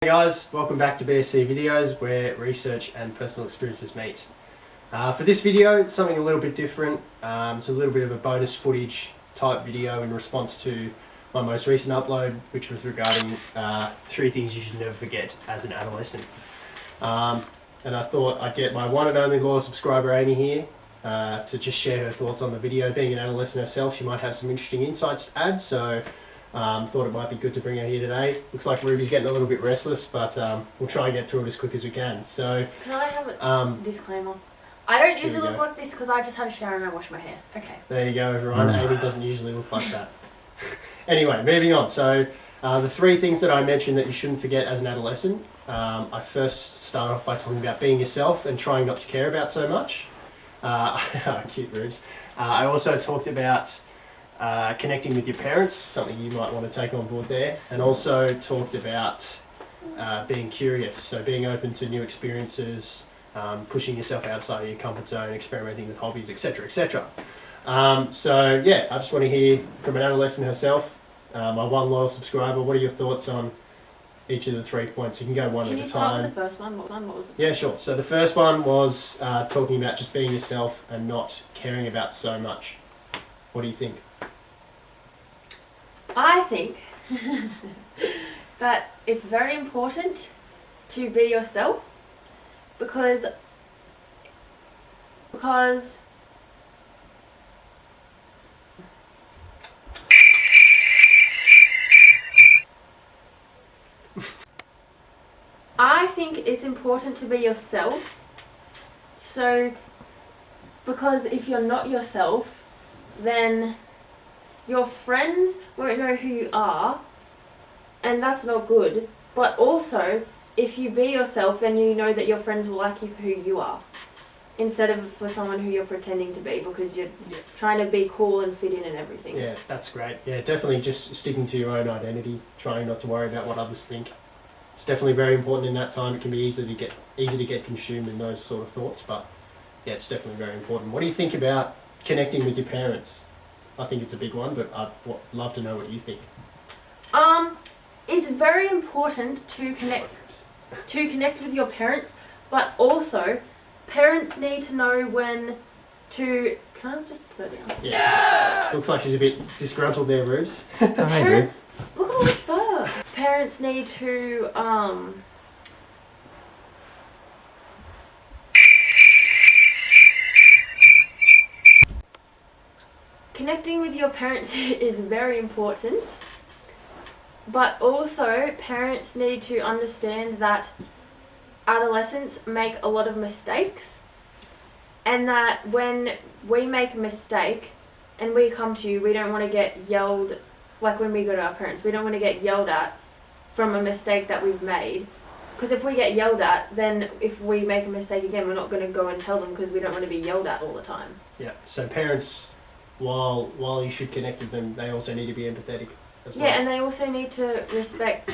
guys, welcome back to BSC Videos where research and personal experiences meet. For this video it's something a little bit different, it's a little bit of a bonus footage type video in response to my most recent upload, which was regarding 3 things you should never forget as an adolescent. And I thought I'd get my one and only loyal subscriber Amy here to just share her thoughts on the video. Being an adolescent herself, she might have some interesting insights to add, so thought it might be good to bring her here today. Looks like Ruby's getting a little bit restless, but we'll try and get through it as quick as we can. So, can I have a disclaimer? I don't usually look like this because I just had a shower and I washed my hair. Okay. There you go, everyone. Amy doesn't usually look like that. Anyway, moving on. So, the 3 things that I mentioned that you shouldn't forget as an adolescent. I first started off by talking about being yourself and trying not to care about so much. Cute Rubes. I also talked about connecting with your parents, something you might want to take on board there, and also talked about being curious, so being open to new experiences, pushing yourself outside of your comfort zone, experimenting with hobbies, etc, etc. So yeah, I just want to hear from an adolescent herself, my one loyal subscriber. What are your thoughts on each of the 3 points? You can go one at a time. Can you start with the first one? What was it? Yeah, sure. So the first one was talking about just being yourself and not caring about so much. What do you think? I think that it's very important to be yourself because I think it's important to be yourself. So because if you're not yourself, then your friends won't know who you are, and that's not good. But also, if you be yourself, then you know that your friends will like you for who you are, instead of for someone who you're pretending to be because you're trying to be cool and fit in and everything. Yeah, that's great. Yeah, definitely just sticking to your own identity, trying not to worry about what others think. It's definitely very important in that time. It can be easy to get consumed in those sort of thoughts, but yeah, it's definitely very important. What do you think about connecting with your parents? I think it's a big one, but I'd love to know what you think. It's very important to connect with your parents, but also parents need to know when to. Can I just put it down? Yeah. Yes! Looks like she's a bit disgruntled there, Rubes. Parents, look at all this fur. Parents need to connecting with your parents is very important, but also parents need to understand that adolescents make a lot of mistakes, and that when we make a mistake and we come to you, we don't want to get yelled, like when we go to our parents, we don't want to get yelled at from a mistake that we've made. Because if we get yelled at, then if we make a mistake again, we're not going to go and tell them because we don't want to be yelled at all the time. Yeah, so parents, while you should connect with them, they also need to be empathetic as well. Yeah, and they also need to respect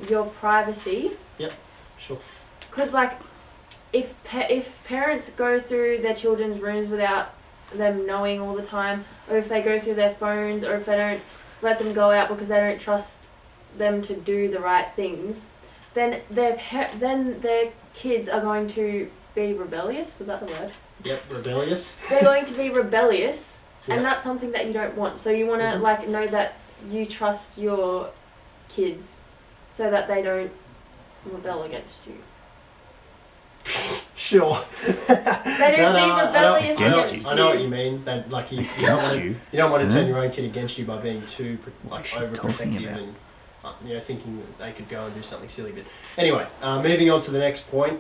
your privacy. Yep, sure. Because like, if parents go through their children's rooms without them knowing all the time, or if they go through their phones, or if they don't let them go out because they don't trust them to do the right things, then their kids are going to be rebellious. Was that the word? Yep, rebellious. They're going to be rebellious, yep. And that's something that you don't want. So you want to like know that you trust your kids, so that they don't rebel against you. Sure. They don't be rebellious against you. I know what you mean. That like you don't want to turn your own kid against you by being too like overprotective and thinking that they could go and do something silly. But anyway, moving on to the next point,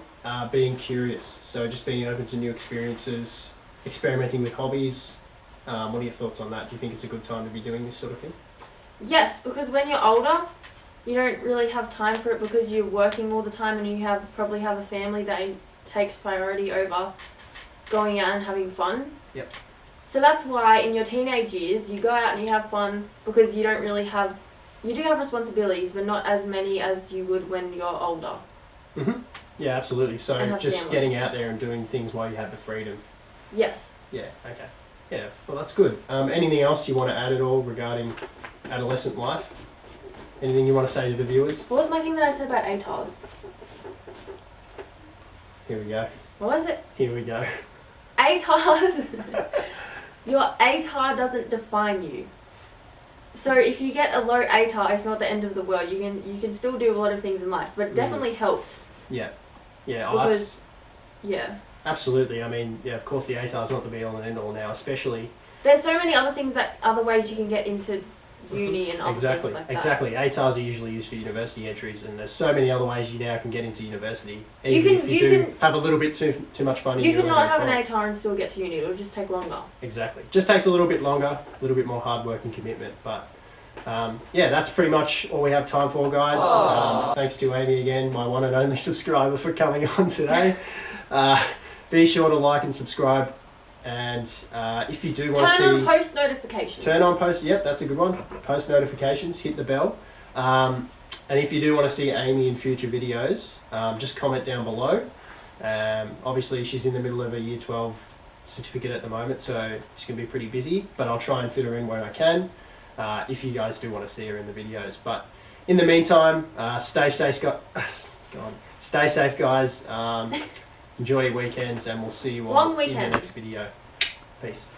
being curious. So just being open to new experiences, experimenting with hobbies. What are your thoughts on that? Do you think it's a good time to be doing this sort of thing? Yes, because when you're older, you don't really have time for it because you're working all the time and you probably have a family that takes priority over going out and having fun. Yep. So that's why in your teenage years you go out and you have fun because you don't really have. You do have responsibilities, but not as many as you would when you're older. Mhm. Yeah, absolutely. So just families. getting out there and doing things while you have the freedom. Yes. Yeah. Okay. Yeah. Well, that's good. Anything else you want to add at all regarding adolescent life? Anything you want to say to the viewers? What was my thing that I said about ATARs? Here we go. What was it? Here we go. ATARs. Your ATAR doesn't define you. So if you get a low ATAR, it's not the end of the world. You can still do a lot of things in life, but it definitely helps. Yeah. Yeah. Because, yeah. Absolutely. I mean, yeah. Of course, the ATAR is not the be all and end all now, especially. There's so many other things other ways you can get into uni and other Exactly. things like that. Exactly. ATARs are usually used for university entries, and there's so many other ways you now can get into university. You Even can- if you you do can- have a little bit too much fun. You in your cannot have an time. ATAR and still get to uni. It'll just take longer. Exactly. Just takes a little bit longer, a little bit more hard work and commitment. But yeah, that's pretty much all we have time for, guys. Thanks to Amy again, my one and only subscriber, for coming on today. Be sure to like and subscribe. And if you do want to see... Turn on post notifications. Turn on post... Yep, that's a good one. Post notifications. Hit the bell. And if you do want to see Amy in future videos, just comment down below. Obviously, she's in the middle of a Year 12 certificate at the moment, so she's going to be pretty busy. But I'll try and fit her in where I can, if you guys do want to see her in the videos. But in the meantime, stay safe, guys. Enjoy your weekends, and we'll see you all in the next video. Peace.